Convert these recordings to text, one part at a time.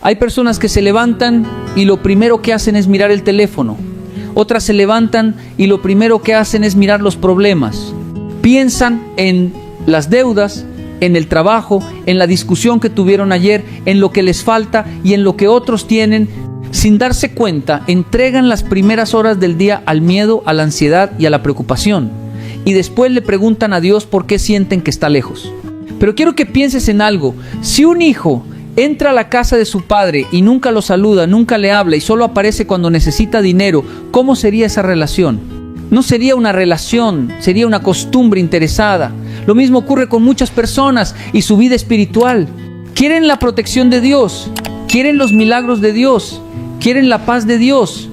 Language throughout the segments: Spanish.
Hay personas que se levantan y lo primero que hacen es mirar el teléfono. Otras se levantan y lo primero que hacen es mirar los problemas. Piensan en las deudas, en el trabajo, en la discusión que tuvieron ayer, en lo que les falta y en lo que otros tienen. Sin darse cuenta, entregan las primeras horas del día al miedo, a la ansiedad y a la preocupación. Y después le preguntan a Dios por qué sienten que está lejos. Pero quiero que pienses en algo. Si un hijo entra a la casa de su padre y nunca lo saluda, nunca le habla y solo aparece cuando necesita dinero, ¿cómo sería esa relación? No sería una relación, sería una costumbre interesada. Lo mismo ocurre con muchas personas y su vida espiritual. Quieren la protección de Dios, quieren los milagros de Dios, quieren la paz de Dios,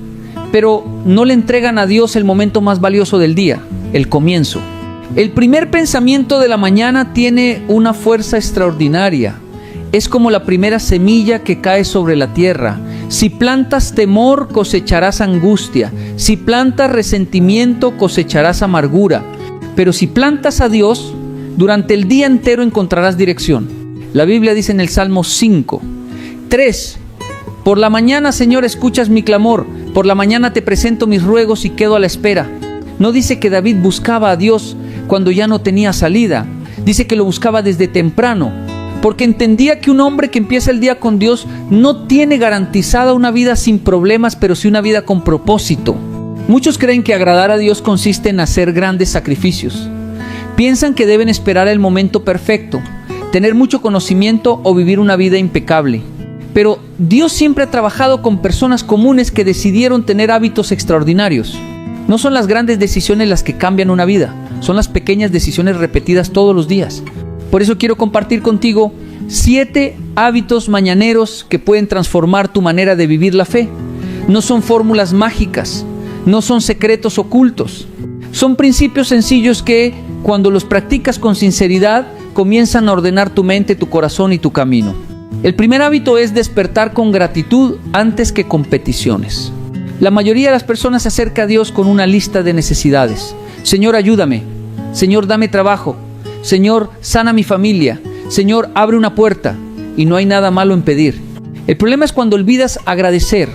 pero no le entregan a Dios el momento más valioso del día, el comienzo. El primer pensamiento de la mañana tiene una fuerza extraordinaria. Es como la primera semilla que cae sobre la tierra. Si plantas temor, cosecharás angustia. Si plantas resentimiento, cosecharás amargura. Pero si plantas a Dios, durante el día entero encontrarás dirección. La Biblia dice en el Salmo 5, 3, por la mañana, Señor, escuchas mi clamor. Por la mañana te presento mis ruegos y quedo a la espera. No dice que David buscaba a Dios cuando ya no tenía salida. Dice que lo buscaba desde temprano, porque entendía que un hombre que empieza el día con Dios no tiene garantizada una vida sin problemas, pero sí una vida con propósito. Muchos creen que agradar a Dios consiste en hacer grandes sacrificios. Piensan que deben esperar el momento perfecto, tener mucho conocimiento o vivir una vida impecable. Pero Dios siempre ha trabajado con personas comunes que decidieron tener hábitos extraordinarios. No son las grandes decisiones las que cambian una vida, son las pequeñas decisiones repetidas todos los días. Por eso quiero compartir contigo 7 hábitos mañaneros que pueden transformar tu manera de vivir la fe. No son fórmulas mágicas, no son secretos ocultos. Son principios sencillos que, cuando los practicas con sinceridad, comienzan a ordenar tu mente, tu corazón y tu camino. El primer hábito es despertar con gratitud antes que con peticiones. La mayoría de las personas se acerca a Dios con una lista de necesidades. Señor, ayúdame. Señor, dame trabajo. Señor, sana mi familia. Señor, abre una puerta. Y no hay nada malo en pedir. El problema es cuando olvidas agradecer.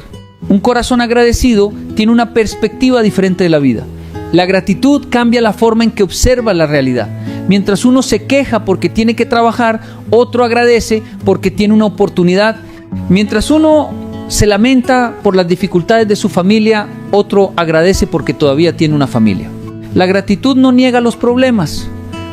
Un corazón agradecido tiene una perspectiva diferente de la vida. La gratitud cambia la forma en que observa la realidad. Mientras uno se queja porque tiene que trabajar, otro agradece porque tiene una oportunidad. Mientras uno se lamenta por las dificultades de su familia, otro agradece porque todavía tiene una familia. La gratitud no niega los problemas.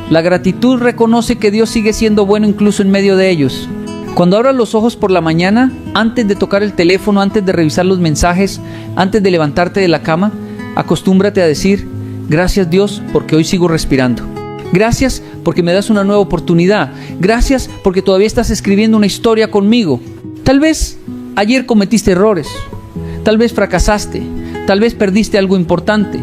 La gratitud reconoce que Dios sigue siendo bueno incluso en medio de ellos. Cuando abras los ojos por la mañana, antes de tocar el teléfono, antes de revisar los mensajes, antes de levantarte de la cama, acostúmbrate a decir: gracias Dios porque hoy sigo respirando. Gracias porque me das una nueva oportunidad. Gracias porque todavía estás escribiendo una historia conmigo. Tal vez ayer cometiste errores, tal vez fracasaste, tal vez perdiste algo importante,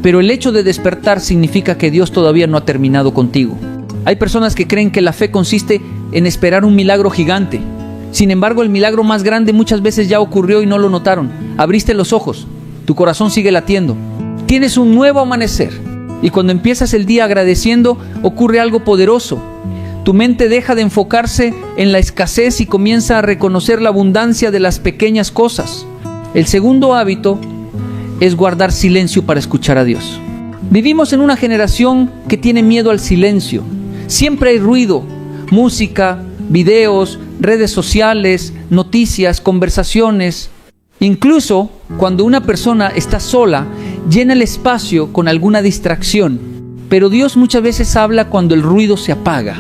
pero el hecho de despertar significa que Dios todavía no ha terminado contigo. Hay personas que creen que la fe consiste en esperar un milagro gigante. Sin embargo, el milagro más grande muchas veces ya ocurrió y no lo notaron. Abriste los ojos, tu corazón sigue latiendo. Tienes un nuevo amanecer y cuando empiezas el día agradeciendo, ocurre algo poderoso. Tu mente deja de enfocarse en la escasez y comienza a reconocer la abundancia de las pequeñas cosas. El segundo hábito es guardar silencio para escuchar a Dios. Vivimos en una generación que tiene miedo al silencio. Siempre hay ruido, música, videos, redes sociales, noticias, conversaciones. Incluso cuando una persona está sola, llena el espacio con alguna distracción. Pero Dios muchas veces habla cuando el ruido se apaga.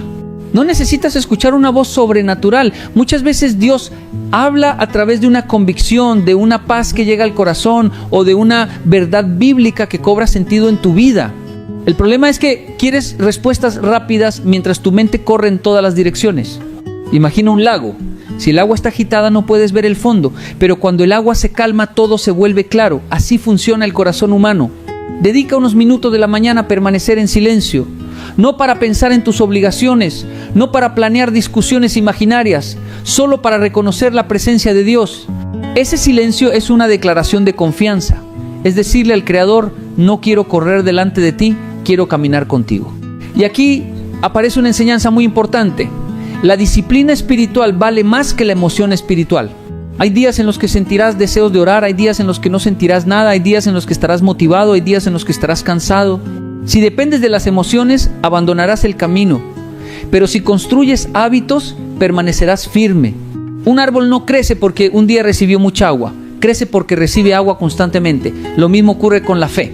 No necesitas escuchar una voz sobrenatural. Muchas veces Dios habla a través de una convicción, de una paz que llega al corazón o de una verdad bíblica que cobra sentido en tu vida. El problema es que quieres respuestas rápidas mientras tu mente corre en todas las direcciones. Imagina un lago. Si el agua está agitada no puedes ver el fondo, pero cuando el agua se calma todo se vuelve claro. Así funciona el corazón humano. Dedica unos minutos de la mañana a permanecer en silencio. No para pensar en tus obligaciones, no para planear discusiones imaginarias, solo para reconocer la presencia de Dios. Ese silencio es una declaración de confianza. Es decirle al Creador: no quiero correr delante de ti, quiero caminar contigo. Y aquí aparece una enseñanza muy importante. La disciplina espiritual vale más que la emoción espiritual. Hay días en los que sentirás deseos de orar, hay días en los que no sentirás nada, hay días en los que estarás motivado, hay días en los que estarás cansado. Si dependes de las emociones, abandonarás el camino. Pero si construyes hábitos, permanecerás firme. Un árbol no crece porque un día recibió mucha agua, crece porque recibe agua constantemente. Lo mismo ocurre con la fe.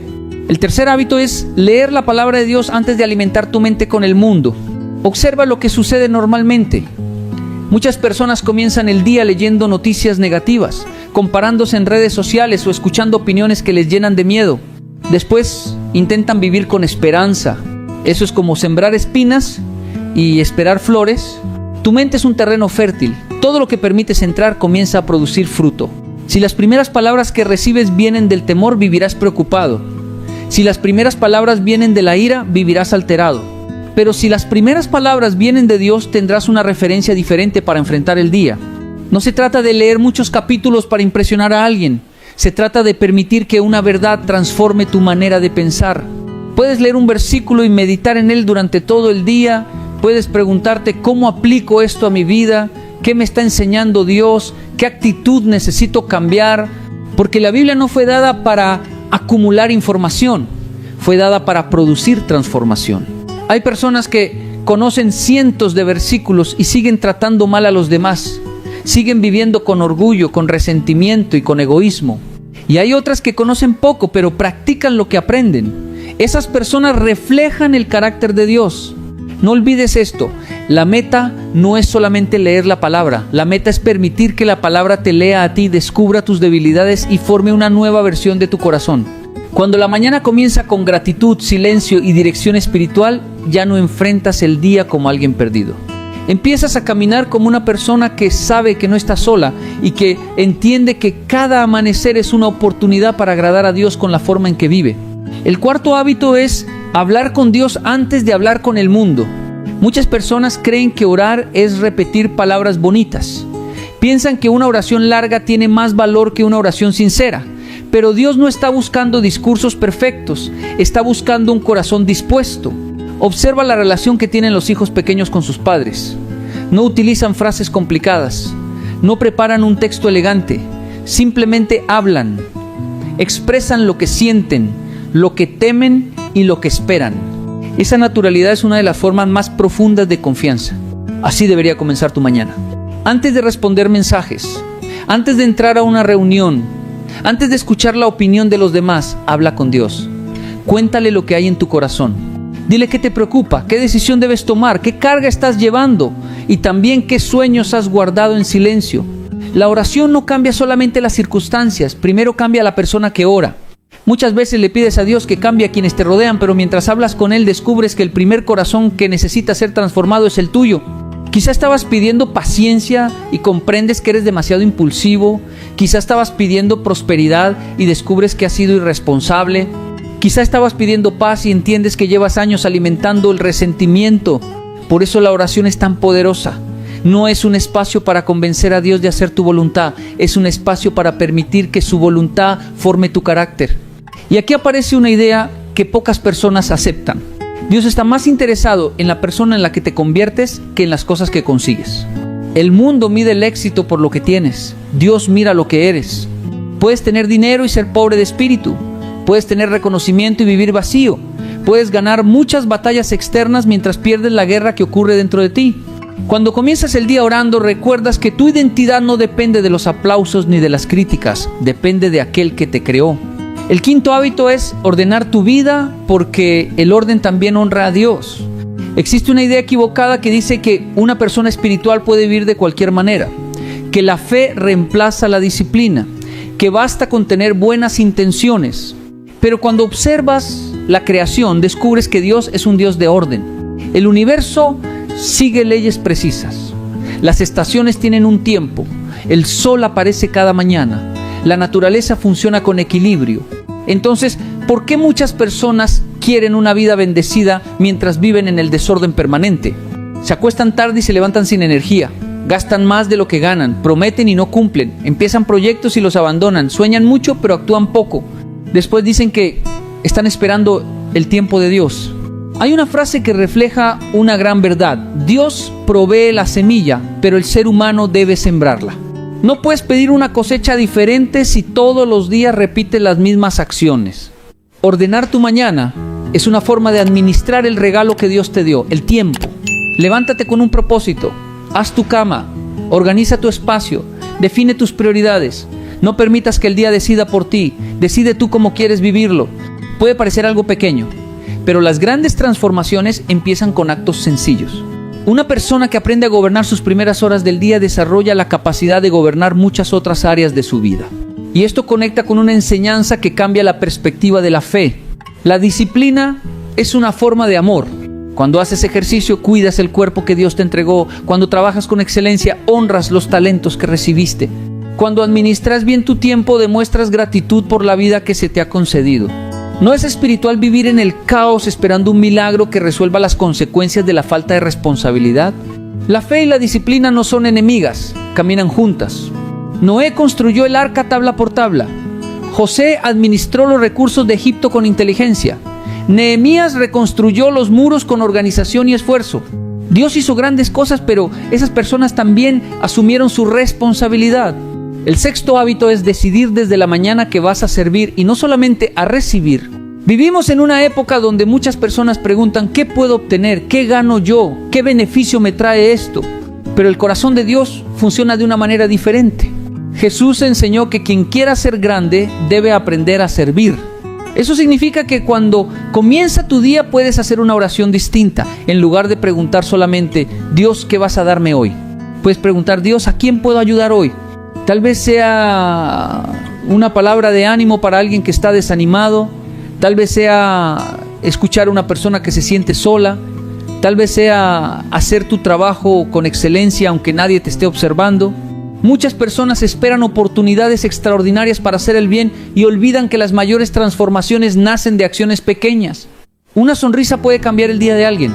El tercer hábito es leer la palabra de Dios antes de alimentar tu mente con el mundo. Observa lo que sucede normalmente. Muchas personas comienzan el día leyendo noticias negativas, comparándose en redes sociales o escuchando opiniones que les llenan de miedo. Después intentan vivir con esperanza. Eso es como sembrar espinas y esperar flores. Tu mente es un terreno fértil. Todo lo que permites entrar comienza a producir fruto. Si las primeras palabras que recibes vienen del temor, vivirás preocupado. Si las primeras palabras vienen de la ira, vivirás alterado. Pero si las primeras palabras vienen de Dios, tendrás una referencia diferente para enfrentar el día. No se trata de leer muchos capítulos para impresionar a alguien. Se trata de permitir que una verdad transforme tu manera de pensar. Puedes leer un versículo y meditar en él durante todo el día. Puedes preguntarte cómo aplico esto a mi vida, qué me está enseñando Dios, qué actitud necesito cambiar. Porque la Biblia no fue dada para acumular información, fue dada para producir transformación. Hay personas que conocen cientos de versículos y siguen tratando mal a los demás. Siguen viviendo con orgullo, con resentimiento y con egoísmo. Y hay otras que conocen poco, pero practican lo que aprenden. Esas personas reflejan el carácter de Dios. No olvides esto, la meta no es solamente leer la palabra. La meta es permitir que la palabra te lea a ti, descubra tus debilidades y forme una nueva versión de tu corazón. Cuando la mañana comienza con gratitud, silencio y dirección espiritual, ya no enfrentas el día como alguien perdido. Empiezas a caminar como una persona que sabe que no está sola y que entiende que cada amanecer es una oportunidad para agradar a Dios con la forma en que vive. El cuarto hábito es hablar con Dios antes de hablar con el mundo. Muchas personas creen que orar es repetir palabras bonitas. Piensan que una oración larga tiene más valor que una oración sincera. Pero Dios no está buscando discursos perfectos, está buscando un corazón dispuesto. Observa la relación que tienen los hijos pequeños con sus padres. No utilizan frases complicadas, no preparan un texto elegante, simplemente hablan, expresan lo que sienten, lo que temen y lo que esperan. Esa naturalidad es una de las formas más profundas de confianza. Así debería comenzar tu mañana. Antes de responder mensajes, antes de entrar a una reunión, antes de escuchar la opinión de los demás, habla con Dios. Cuéntale lo que hay en tu corazón. Dile qué te preocupa, qué decisión debes tomar, qué carga estás llevando y también qué sueños has guardado en silencio. La oración no cambia solamente las circunstancias, primero cambia a la persona que ora. Muchas veces le pides a Dios que cambie a quienes te rodean, pero mientras hablas con Él descubres que el primer corazón que necesita ser transformado es el tuyo. Quizá estabas pidiendo paciencia y comprendes que eres demasiado impulsivo. Quizá estabas pidiendo prosperidad y descubres que has sido irresponsable. Quizá estabas pidiendo paz y entiendes que llevas años alimentando el resentimiento. Por eso la oración es tan poderosa. No es un espacio para convencer a Dios de hacer tu voluntad. Es un espacio para permitir que su voluntad forme tu carácter. Y aquí aparece una idea que pocas personas aceptan. Dios está más interesado en la persona en la que te conviertes que en las cosas que consigues. El mundo mide el éxito por lo que tienes. Dios mira lo que eres. Puedes tener dinero y ser pobre de espíritu. Puedes tener reconocimiento y vivir vacío. Puedes ganar muchas batallas externas mientras pierdes la guerra que ocurre dentro de ti. Cuando comienzas el día orando, recuerdas que tu identidad no depende de los aplausos ni de las críticas. Depende de aquel que te creó. El quinto hábito es ordenar tu vida, porque el orden también honra a Dios. Existe una idea equivocada que dice que una persona espiritual puede vivir de cualquier manera, que la fe reemplaza la disciplina, que basta con tener buenas intenciones. Pero cuando observas la creación, descubres que Dios es un Dios de orden. El universo sigue leyes precisas. Las estaciones tienen un tiempo. El sol aparece cada mañana. La naturaleza funciona con equilibrio. Entonces, ¿por qué muchas personas quieren una vida bendecida mientras viven en el desorden permanente? Se acuestan tarde y se levantan sin energía. Gastan más de lo que ganan, prometen y no cumplen, empiezan proyectos y los abandonan, sueñan mucho pero actúan poco. Después dicen que están esperando el tiempo de Dios. Hay una frase que refleja una gran verdad. Dios provee la semilla, pero el ser humano debe sembrarla. No puedes pedir una cosecha diferente si todos los días repites las mismas acciones. Ordenar tu mañana es una forma de administrar el regalo que Dios te dio, el tiempo. Levántate con un propósito, haz tu cama, organiza tu espacio, define tus prioridades. No permitas que el día decida por ti, decide tú cómo quieres vivirlo. Puede parecer algo pequeño, pero las grandes transformaciones empiezan con actos sencillos. Una persona que aprende a gobernar sus primeras horas del día desarrolla la capacidad de gobernar muchas otras áreas de su vida. Y esto conecta con una enseñanza que cambia la perspectiva de la fe. La disciplina es una forma de amor. Cuando haces ejercicio, cuidas el cuerpo que Dios te entregó. Cuando trabajas con excelencia, honras los talentos que recibiste. Cuando administras bien tu tiempo, demuestras gratitud por la vida que se te ha concedido. No es espiritual vivir en el caos esperando un milagro que resuelva las consecuencias de la falta de responsabilidad. La fe y la disciplina no son enemigas, caminan juntas. Noé construyó el arca tabla por tabla. José administró los recursos de Egipto con inteligencia. Nehemías reconstruyó los muros con organización y esfuerzo. Dios hizo grandes cosas, pero esas personas también asumieron su responsabilidad. El sexto hábito es decidir desde la mañana que vas a servir y no solamente a recibir. Vivimos en una época donde muchas personas preguntan: ¿qué puedo obtener? ¿Qué gano yo? ¿Qué beneficio me trae esto? Pero el corazón de Dios funciona de una manera diferente. Jesús enseñó que quien quiera ser grande debe aprender a servir. Eso significa que cuando comienza tu día puedes hacer una oración distinta. En lugar de preguntar solamente: Dios, ¿qué vas a darme hoy? Puedes preguntar: Dios, ¿a quién puedo ayudar hoy? Tal vez sea una palabra de ánimo para alguien que está desanimado. Tal vez sea escuchar a una persona que se siente sola. Tal vez sea hacer tu trabajo con excelencia aunque nadie te esté observando. Muchas personas esperan oportunidades extraordinarias para hacer el bien y olvidan que las mayores transformaciones nacen de acciones pequeñas. Una sonrisa puede cambiar el día de alguien.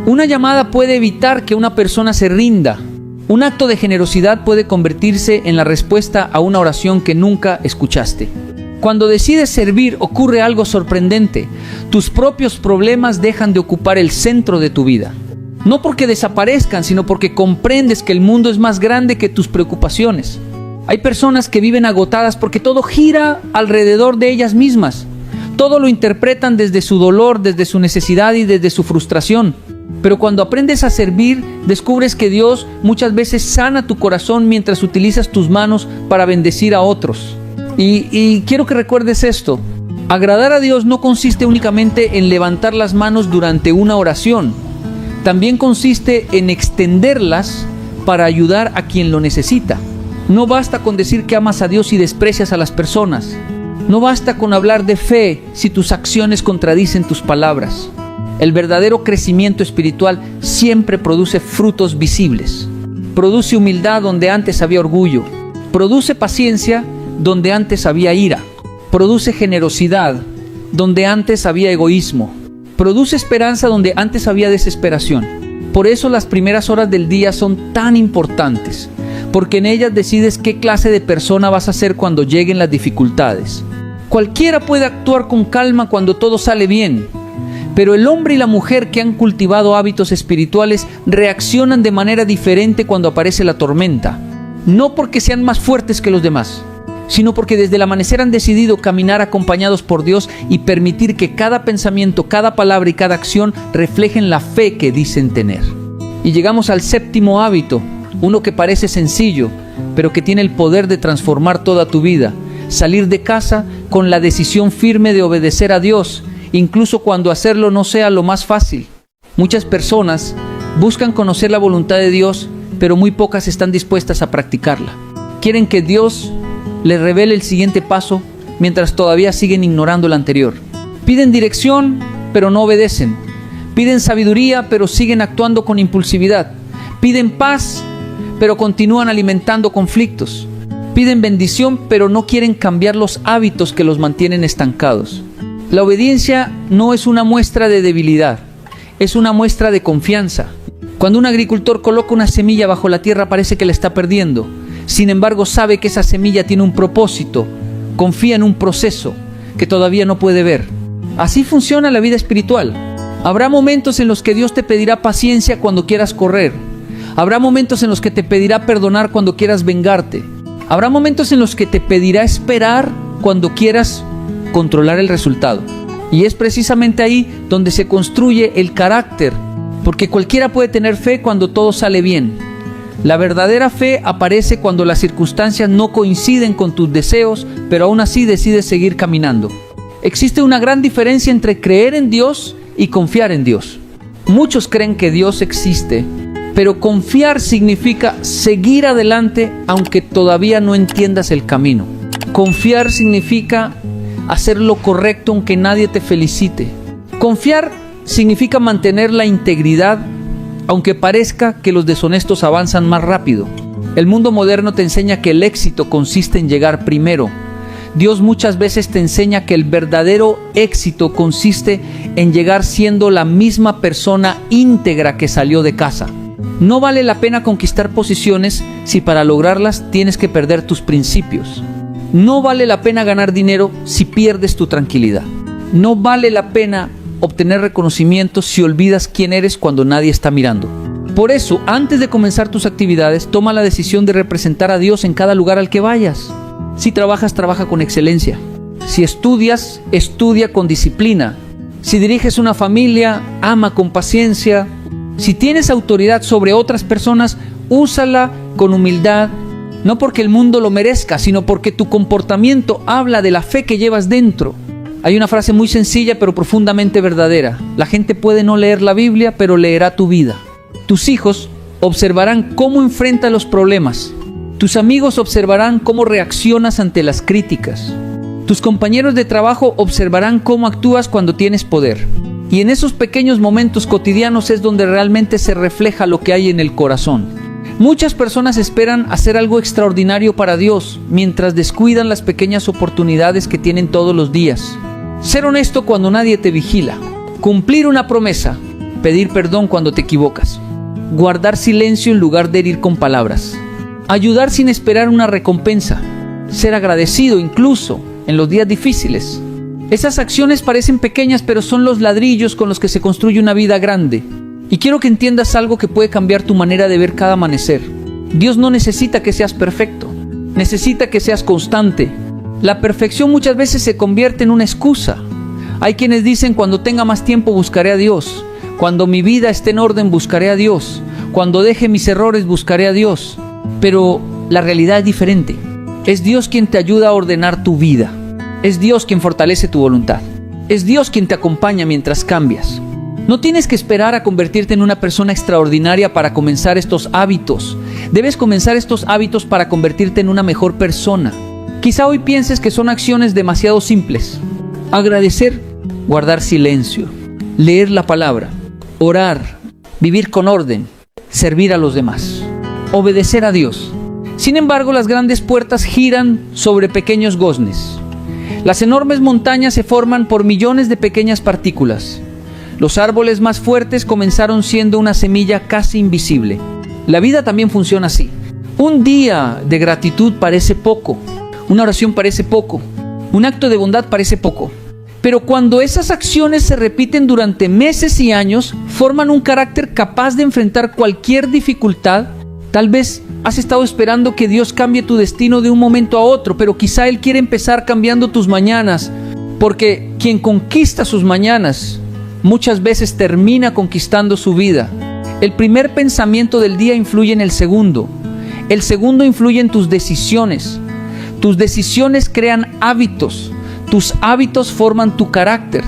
Una llamada puede evitar que una persona se rinda. Un acto de generosidad puede convertirse en la respuesta a una oración que nunca escuchaste. Cuando decides servir ocurre algo sorprendente. Tus propios problemas dejan de ocupar el centro de tu vida. No porque desaparezcan, sino porque comprendes que el mundo es más grande que tus preocupaciones. Hay personas que viven agotadas porque todo gira alrededor de ellas mismas. Todo lo interpretan desde su dolor, desde su necesidad y desde su frustración. Pero cuando aprendes a servir, descubres que Dios muchas veces sana tu corazón mientras utilizas tus manos para bendecir a otros. Y quiero que recuerdes esto. Agradar a Dios no consiste únicamente en levantar las manos durante una oración. También consiste en extenderlas para ayudar a quien lo necesita. No basta con decir que amas a Dios y desprecias a las personas. No basta con hablar de fe si tus acciones contradicen tus palabras. El verdadero crecimiento espiritual siempre produce frutos visibles. Produce humildad donde antes había orgullo. Produce paciencia donde antes había ira. Produce generosidad donde antes había egoísmo. Produce esperanza donde antes había desesperación. Por eso las primeras horas del día son tan importantes, porque en ellas decides qué clase de persona vas a ser cuando lleguen las dificultades. Cualquiera puede actuar con calma cuando todo sale bien, pero el hombre y la mujer que han cultivado hábitos espirituales reaccionan de manera diferente cuando aparece la tormenta. No porque sean más fuertes que los demás, sino porque desde el amanecer han decidido caminar acompañados por Dios y permitir que cada pensamiento, cada palabra y cada acción reflejen la fe que dicen tener. Y llegamos al séptimo hábito, uno que parece sencillo, pero que tiene el poder de transformar toda tu vida. Salir de casa con la decisión firme de obedecer a Dios, incluso cuando hacerlo no sea lo más fácil. Muchas personas buscan conocer la voluntad de Dios, pero muy pocas están dispuestas a practicarla. Quieren que Dios les revele el siguiente paso mientras todavía siguen ignorando el anterior. Piden dirección, pero no obedecen. Piden sabiduría, pero siguen actuando con impulsividad. Piden paz, pero continúan alimentando conflictos. Piden bendición, pero no quieren cambiar los hábitos que los mantienen estancados. La obediencia no es una muestra de debilidad, es una muestra de confianza. Cuando un agricultor coloca una semilla bajo la tierra parece que la está perdiendo. Sin embargo, sabe que esa semilla tiene un propósito, confía en un proceso que todavía no puede ver. Así funciona la vida espiritual. Habrá momentos en los que Dios te pedirá paciencia cuando quieras correr. Habrá momentos en los que te pedirá perdonar cuando quieras vengarte. Habrá momentos en los que te pedirá esperar cuando quieras controlar el resultado. Y es precisamente ahí donde se construye el carácter, porque cualquiera puede tener fe cuando todo sale bien. La verdadera fe aparece cuando las circunstancias no coinciden con tus deseos, pero aún así decides seguir caminando. Existe una gran diferencia entre creer en Dios y confiar en Dios. Muchos creen que Dios existe, pero confiar significa seguir adelante aunque todavía no entiendas el camino. Confiar significa hacer lo correcto aunque nadie te felicite. Confiar significa mantener la integridad aunque parezca que los deshonestos avanzan más rápido. El mundo moderno te enseña que el éxito consiste en llegar primero. Dios muchas veces te enseña que el verdadero éxito consiste en llegar siendo la misma persona íntegra que salió de casa. No vale la pena conquistar posiciones si para lograrlas tienes que perder tus principios. No vale la pena ganar dinero si pierdes tu tranquilidad. No vale la pena obtener reconocimiento si olvidas quién eres cuando nadie está mirando. Por eso, antes de comenzar tus actividades, toma la decisión de representar a Dios en cada lugar al que vayas. Si trabajas, trabaja con excelencia. Si estudias, estudia con disciplina. Si diriges una familia, ama con paciencia. Si tienes autoridad sobre otras personas, úsala con humildad, no porque el mundo lo merezca, sino porque tu comportamiento habla de la fe que llevas dentro. Hay una frase muy sencilla pero profundamente verdadera. La gente puede no leer la Biblia, pero leerá tu vida. Tus hijos observarán cómo enfrentas los problemas. Tus amigos observarán cómo reaccionas ante las críticas. Tus compañeros de trabajo observarán cómo actúas cuando tienes poder. Y en esos pequeños momentos cotidianos es donde realmente se refleja lo que hay en el corazón. Muchas personas esperan hacer algo extraordinario para Dios, mientras descuidan las pequeñas oportunidades que tienen todos los días. Ser honesto cuando nadie te vigila. Cumplir una promesa. Pedir perdón cuando te equivocas. Guardar silencio en lugar de herir con palabras. Ayudar sin esperar una recompensa. Ser agradecido incluso en los días difíciles. Esas acciones parecen pequeñas, pero son los ladrillos con los que se construye una vida grande. Y quiero que entiendas algo que puede cambiar tu manera de ver cada amanecer. Dios no necesita que seas perfecto, necesita que seas constante. La perfección muchas veces se convierte en una excusa. Hay quienes dicen: cuando tenga más tiempo buscaré a Dios, cuando mi vida esté en orden buscaré a Dios, cuando deje mis errores buscaré a Dios. Pero la realidad es diferente. Es Dios quien te ayuda a ordenar tu vida. Es Dios quien fortalece tu voluntad. Es Dios quien te acompaña mientras cambias. No tienes que esperar a convertirte en una persona extraordinaria para comenzar estos hábitos. Debes comenzar estos hábitos para convertirte en una mejor persona. Quizá hoy pienses que son acciones demasiado simples. Agradecer, guardar silencio, leer la palabra, orar, vivir con orden, servir a los demás, obedecer a Dios. Sin embargo, las grandes puertas giran sobre pequeños goznes. Las enormes montañas se forman por millones de pequeñas partículas. Los árboles más fuertes comenzaron siendo una semilla casi invisible. La vida también funciona así. Un día de gratitud parece poco. Una oración parece poco. Un acto de bondad parece poco. Pero cuando esas acciones se repiten durante meses y años, forman un carácter capaz de enfrentar cualquier dificultad. Tal vez has estado esperando que Dios cambie tu destino de un momento a otro, pero quizá Él quiere empezar cambiando tus mañanas, porque quien conquista sus mañanas muchas veces termina conquistando su vida. El primer pensamiento del día influye en el segundo. El segundo influye en tus decisiones. Tus decisiones crean hábitos. Tus hábitos forman tu carácter.